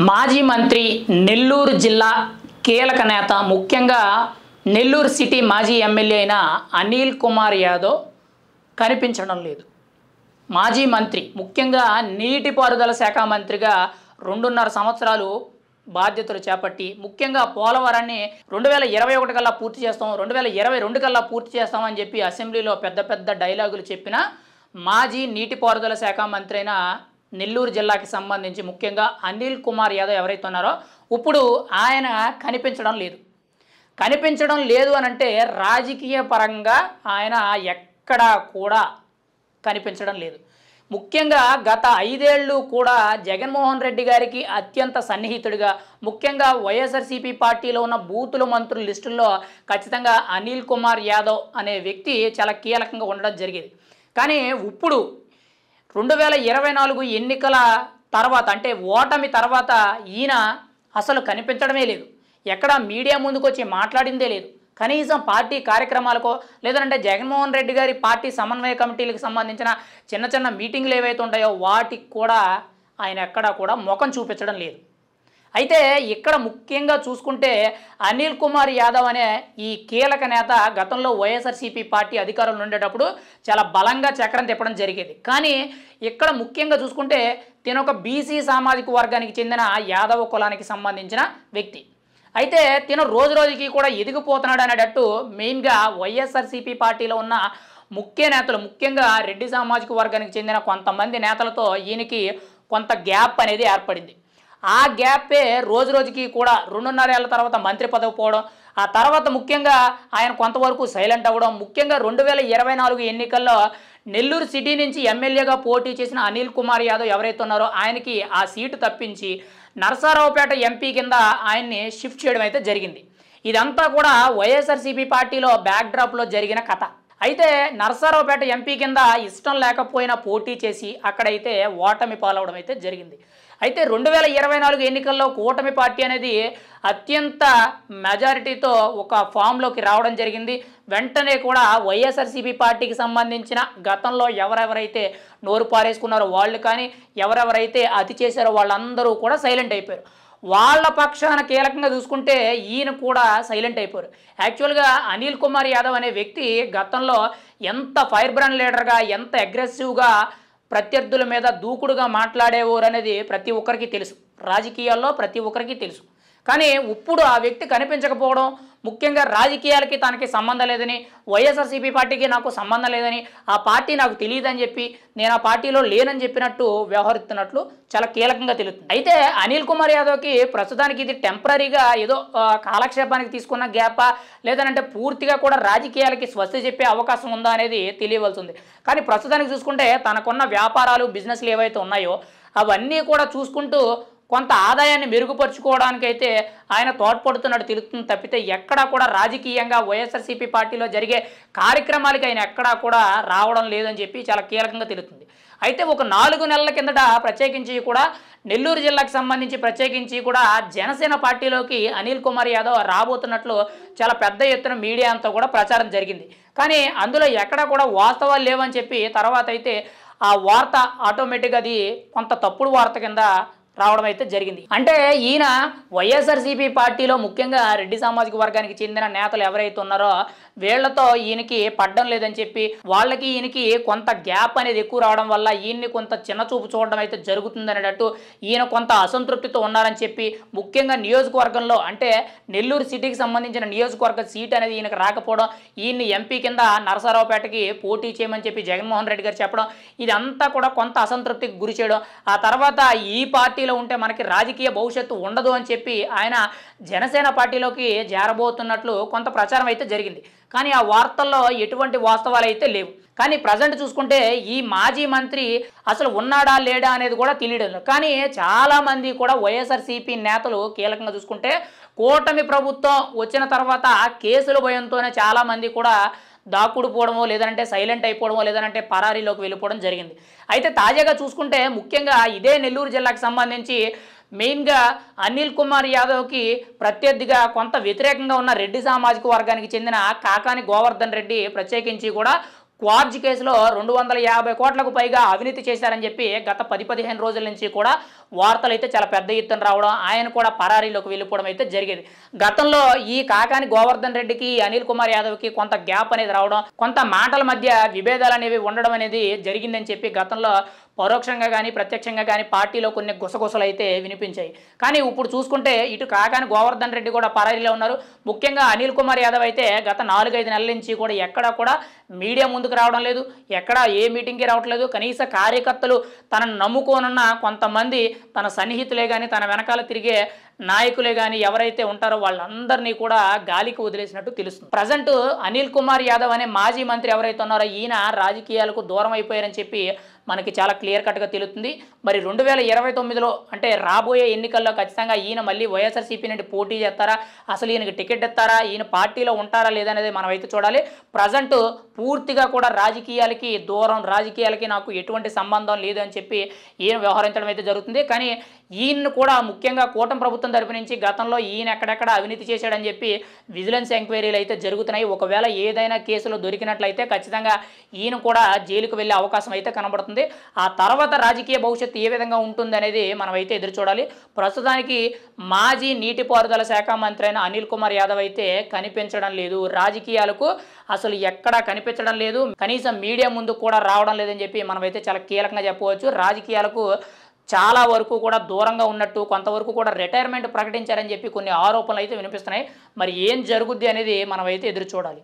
మాజీ మంత్రి నెల్లూరు జిల్లా కీలక నేత ముఖ్యంగా నెల్లూరు సిటీ మాజీ ఎమ్మెల్యే అయిన అనిల్ కుమార్ యాదవ్ కనిపించడం లేదు. మాజీ మంత్రి ముఖ్యంగా నీటిపారుదల శాఖ మంత్రిగా 2.5 సంవత్సరాలు బాధ్యతలు చేపట్టి ముఖ్యంగా పోలవరాన్ని 2021 కల్లా పూర్తి చేస్తాం, 2022 కల్లా పూర్తి చేస్తామని చెప్పి అసెంబ్లీలో పెద్ద పెద్ద డైలాగులు చెప్పిన మాజీ నీటిపారుదల శాఖ మంత్రి అయిన నెల్లూరు జిల్లాకి సంబంధించి ముఖ్యంగా అనిల్ కుమార్ యాదవ్ ఎవరైతే ఉన్నారో ఇప్పుడు ఆయన కనిపించడం లేదు అని అంటే రాజకీయ పరంగా ఆయన ఎక్కడా కూడా కనిపించడం లేదు. ముఖ్యంగా గత 5 ఏళ్ళు కూడా జగన్మోహన్ రెడ్డి గారికి అత్యంత సన్నిహితుడిగా ముఖ్యంగా వైఎస్ఆర్సీపీ పార్టీలో ఉన్న బూతుల మంత్రుల లిస్టుల్లో ఖచ్చితంగా అనిల్ కుమార్ యాదవ్ అనే వ్యక్తి చాలా కీలకంగా ఉండడం జరిగేది. కానీ ఇప్పుడు 2024 ఎన్నికల తర్వాత అంటే ఓటమి తర్వాత ఈయన అసలు కనిపించడమే లేదు. ఎక్కడ మీడియా ముందుకు వచ్చి మాట్లాడిందే లేదు. కనీసం పార్టీ కార్యక్రమాలకో లేదంటే జగన్మోహన్ రెడ్డి గారి పార్టీ సమన్వయ కమిటీలకు సంబంధించిన చిన్న చిన్న మీటింగ్లు ఏవైతే ఉంటాయో వాటికి కూడా ఆయన ఎక్కడా కూడా ముఖం చూపించడం లేదు. అయితే ఇక్కడ ముఖ్యంగా చూసుకుంటే అనిల్ కుమార్ యాదవ్ అనే ఈ కీలక నేత గతంలో వైఎస్ఆర్సీపీ పార్టీ అధికారంలో ఉండేటప్పుడు చాలా బలంగా చక్రం తిప్పడం జరిగేది. కానీ ఇక్కడ ముఖ్యంగా చూసుకుంటే తిన ఒక బీసీ సామాజిక వర్గానికి చెందిన యాదవ కులానికి సంబంధించిన వ్యక్తి. అయితే తిన రోజు రోజుకి కూడా ఎదిగిపోతున్నాడు అనేటట్టు మెయిన్గా వైఎస్ఆర్సీపీ పార్టీలో ఉన్న ముఖ్య నేతలు ముఖ్యంగా రెడ్డి సామాజిక వర్గానికి చెందిన కొంతమంది నేతలతో ఈయనకి కొంత గ్యాప్ అనేది ఏర్పడింది. ఆ గ్యాపే రోజు రోజుకి కూడా 2.5 ఏళ్ల తర్వాత మంత్రి పదవి పోవడం, ఆ తర్వాత ముఖ్యంగా ఆయన కొంతవరకు సైలెంట్ అవ్వడం, ముఖ్యంగా 2024 ఎన్నికల్లో నెల్లూరు సిటీ నుంచి ఎమ్మెల్యేగా పోటీ చేసిన అనిల్ కుమార్ యాదవ్ ఎవరైతే ఉన్నారో ఆయనకి ఆ సీటు తప్పించి నరసరావుపేట ఎంపీ కింద ఆయన్ని షిఫ్ట్ చేయడం అయితే జరిగింది. ఇదంతా కూడా వైఎస్ఆర్సీపీ పార్టీలో బ్యాక్డ్రాప్లో జరిగిన కథ. అయితే నరసరావుపేట ఎంపీ కింద ఇష్టం లేకపోయినా పోటీ చేసి అక్కడైతే ఓటమి పాలవడం అయితే జరిగింది. అయితే 2024 ఎన్నికల్లో కూటమి పార్టీ అనేది అత్యంత మెజారిటీతో ఒక ఫామ్లోకి రావడం జరిగింది. వెంటనే కూడా వైఎస్ఆర్సీపీ పార్టీకి సంబంధించిన గతంలో ఎవరెవరైతే నోరు పారేసుకున్నారో వాళ్ళు కానీ ఎవరెవరైతే అతి చేశారో వాళ్ళందరూ కూడా సైలెంట్ అయిపోయారు. వాళ్ళ పక్షాన కీలకంగా చూసుకుంటే ఈయన కూడా సైలెంట్ అయిపోయారు. యాక్చువల్గా అనిల్ కుమార్ యాదవ్ అనే వ్యక్తి గతంలో ఎంత ఫైర్ బ్రాండ్ లీడర్గా ఎంత అగ్రెసివ్గా ప్రత్యర్థుల మీద దూకుడుగా మాట్లాడేవారు అనేది ప్రతి ఒక్కరికి తెలుసు, రాజకీయాల్లో ప్రతి ఒక్కరికి తెలుసు. కానీ ఇప్పుడు ఆ వ్యక్తి కనిపించకపోవడం ముఖ్యంగా రాజకీయాలకి తనకి సంబంధం లేదని, వైఎస్ఆర్సీపీ పార్టీకి నాకు సంబంధం లేదని, ఆ పార్టీ నాకు తెలియదని చెప్పి నేను ఆ పార్టీలో లేనని చెప్పినట్టు వ్యవహరిస్తున్నట్లు చాలా కీలకంగా తెలుస్తుంది. అయితే అనిల్ కుమార్ యాదవ్కి ప్రస్తుతానికి ఇది టెంపరీగా ఏదో కాలక్షేపానికి తీసుకున్న గ్యాపా లేదనంటే పూర్తిగా కూడా రాజకీయాలకి స్వస్తి చెప్పే అవకాశం ఉందా అనేది తెలియవలసి ఉంది. కానీ ప్రస్తుతానికి చూసుకుంటే తనకున్న వ్యాపారాలు బిజినెస్లు ఏవైతే ఉన్నాయో అవన్నీ కూడా చూసుకుంటూ కొంత ఆదాయాన్ని మెరుగుపరుచుకోవడానికైతే ఆయన తోడ్పడుతున్నట్టు తెలుస్తుంది తప్పితే ఎక్కడా కూడా రాజకీయంగా వైఎస్ఆర్సీపీ పార్టీలో జరిగే కార్యక్రమాలకి ఆయన ఎక్కడా కూడా రావడం లేదని చెప్పి చాలా కీలకంగా తెలుస్తుంది. అయితే ఒక 4 నెలల కిందట ప్రత్యేకించి కూడా నెల్లూరు జిల్లాకు సంబంధించి ప్రత్యేకించి కూడా జనసేన పార్టీలోకి అనిల్ కుమార్ యాదవ్ రాబోతున్నట్లు చాలా పెద్ద ఎత్తున మీడియా అంతా కూడా ప్రచారం జరిగింది. కానీ అందులో ఎక్కడా కూడా వాస్తవాలు లేవని చెప్పి తర్వాత అయితే ఆ వార్త ఆటోమేటిక్గా అది కొంత తప్పుడు వార్త కింద రావడం అయితే జరిగింది. అంటే ఈయన వైఎస్ఆర్సీపీ పార్టీలో ముఖ్యంగా రెడ్డి సామాజిక వర్గానికి చెందిన నేతలు ఎవరైతే ఉన్నారో వీళ్లతో ఈయనకి పడ్డం లేదని చెప్పి వాళ్ళకి ఈయనకి కొంత గ్యాప్ అనేది ఎక్కువ రావడం వల్ల ఈయన్ని కొంత చిన్న చూపు చూడడం అయితే జరుగుతుంది అనేటట్టు ఈయన కొంత అసంతృప్తితో ఉన్నారని చెప్పి ముఖ్యంగా నియోజకవర్గంలో అంటే నెల్లూరు సిటీకి సంబంధించిన నియోజకవర్గ సీట్ అనేది ఈయనకు రాకపోవడం, ఈయన్ని ఎంపీ కింద నరసరావుపేటకి పోటీ చేయమని చెప్పి జగన్మోహన్ రెడ్డి గారు చెప్పడం ఇదంతా కూడా కొంత అసంతృప్తికి గురి చేయడం, ఆ తర్వాత ఈ పార్టీలో ఉంటే మనకి రాజకీయ భవిష్యత్తు ఉండదు అని చెప్పి ఆయన జనసేన పార్టీలోకి చేరబోతున్నట్లు కొంత ప్రచారం అయితే జరిగింది. కానీ ఆ వార్తల్లో ఎటువంటి వాస్తవాలు అయితే లేవు. కానీ ప్రజెంట్ చూసుకుంటే ఈ మాజీ మంత్రి అసలు ఉన్నాడా లేడా అనేది కూడా తెలియడం లేదు. కానీ చాలామంది కూడా వైఎస్ఆర్సీపీ నేతలు కీలకంగా చూసుకుంటే కూటమి ప్రభుత్వం వచ్చిన తర్వాత కేసుల భయంతోనే చాలామంది కూడా దాక్కుడు పోవడమో లేదంటే సైలెంట్ అయిపోవడమో లేదంటే పరారీలోకి వెళ్ళిపోవడం జరిగింది. అయితే తాజాగా చూసుకుంటే ముఖ్యంగా ఇదే నెల్లూరు జిల్లాకు సంబంధించి మెయిన్గా అనిల్ కుమార్ యాదవ్కి ప్రత్యర్థిగా కొంత వ్యతిరేకంగా ఉన్న రెడ్డి సామాజిక వర్గానికి చెందిన కాకాని గోవర్ధన్ రెడ్డి ప్రత్యేకించి కూడా క్వార్జ్ కేసులో 250 కోట్లకు పైగా అవినీతి చేశారని చెప్పి గత 10-15 రోజుల నుంచి కూడా వార్తలు అయితే చాలా పెద్ద ఎత్తున రావడం, ఆయన కూడా పరారీలోకి వెళ్ళిపోవడం అయితే జరిగేది. గతంలో ఈ కాకాని గోవర్ధన్ రెడ్డికి, అనిల్ కుమార్ యాదవ్కి కొంత గ్యాప్ అనేది రావడం, కొంత మాటల మధ్య విభేదాలు అనేవి ఉండడం అనేది జరిగిందని చెప్పి గతంలో పరోక్షంగా కానీ ప్రత్యక్షంగా కానీ పార్టీలో కొన్ని గుసగుసలు అయితే వినిపించాయి. కానీ ఇప్పుడు చూసుకుంటే ఇటు కాకాని గోవర్ధన్ రెడ్డి కూడా పరారీలో ఉన్నారు. ముఖ్యంగా అనిల్ కుమార్ యాదవ్ అయితే గత 4-5 నెలల నుంచి కూడా ఎక్కడా కూడా మీడియా ముందుకు రావడం లేదు, ఎక్కడా ఏ మీటింగ్కి రావట్లేదు. కనీస కార్యకర్తలు తనను నమ్ముకోనున్న కొంతమంది తన సన్నిహితులే కానీ, తన వెనకాల తిరిగే నాయకులే కానీ ఎవరైతే ఉంటారో వాళ్ళందరినీ కూడా గాలికి వదిలేసినట్టు తెలుస్తుంది. ప్రజెంట్ అనిల్ కుమార్ యాదవ్ అనే మాజీ మంత్రి ఎవరైతే ఉన్నారో ఈయన రాజకీయాలకు దూరం అయిపోయారని చెప్పి మనకి చాలా క్లియర్ కట్గా తెలుస్తుంది. మరి 2029లో అంటే రాబోయే ఎన్నికల్లో ఖచ్చితంగా ఈయన మళ్ళీ వైఎస్ఆర్సీపీ నుండి పోటీ చేస్తారా, అసలు ఈయనకి టికెట్ ఇస్తారా, ఈయన పార్టీలో ఉంటారా లేదనేది మనం అయితే చూడాలి. ప్రజెంట్ పూర్తిగా కూడా రాజకీయాలకి దూరం, రాజకీయాలకి నాకు ఎటువంటి సంబంధం లేదు అని చెప్పి ఈయన వ్యవహరించడం అయితే జరుగుతుంది. కానీ ఈయన్ను కూడా ముఖ్యంగా కూటమి ప్రభుత్వం తరపు నుంచి గతంలో ఈయన ఎక్కడెక్కడ అవినీతి చేశాడని చెప్పి విజిలెన్స్ ఎంక్వైరీలు అయితే జరుగుతున్నాయి. ఒకవేళ ఏదైనా కేసులో దొరికినట్లయితే ఖచ్చితంగా ఈయన కూడా జైలుకు వెళ్ళే అవకాశం అయితే కనబడుతుంది. ఆ తర్వాత రాజకీయ భవిష్యత్తు ఏ విధంగా ఉంటుంది అనేది మనం అయితే ఎదురు చూడాలి. ప్రస్తుతానికి మాజీ నీటిపారుదల శాఖ మంత్రి అయిన అనిల్ కుమార్ యాదవ్ అయితే కనిపించడం లేదు, రాజకీయాలకు అసలు ఎక్కడా కనిపించడం లేదు, కనీసం మీడియా ముందు కూడా రావడం లేదని చెప్పి మనమైతే చాలా కీలకంగా చెప్పవచ్చు. రాజకీయాలకు చాలా వరకు కూడా దూరంగా ఉన్నట్టు, కొంతవరకు కూడా రిటైర్మెంట్ ప్రకటించారని చెప్పి కొన్ని ఆరోపణలు అయితే వినిపిస్తున్నాయి. మరి ఏం జరుగుద్ది అనేది మనం అయితే ఎదురు చూడాలి.